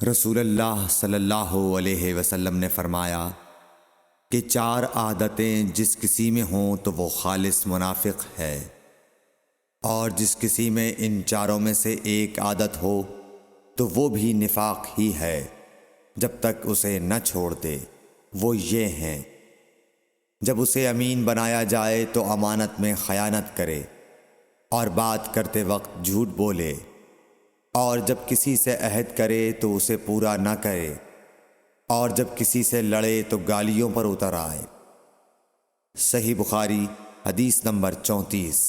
रसूलुल्लाह सल्लल्लाहु अलैहि वसल्लम ने फरमाया कि 4 आदतें जिस किसी में हों तो वो खालिस मुनाफिक है, और जिस किसी में इन चारों में से एक आदत हो तो वो भी निफाक ही है जब तक उसे न छोड़ दे। वो ये हैं: जब उसे अमीन बनाया जाए तो अमानत में खयानत करे और बात करते वक्त झूठ बोले, और जब किसी से अहद करे तो उसे पूरा न करे, और जब किसी से लड़े तो गालियों पर उतर आए। सही बुखारी हदीस नंबर 34।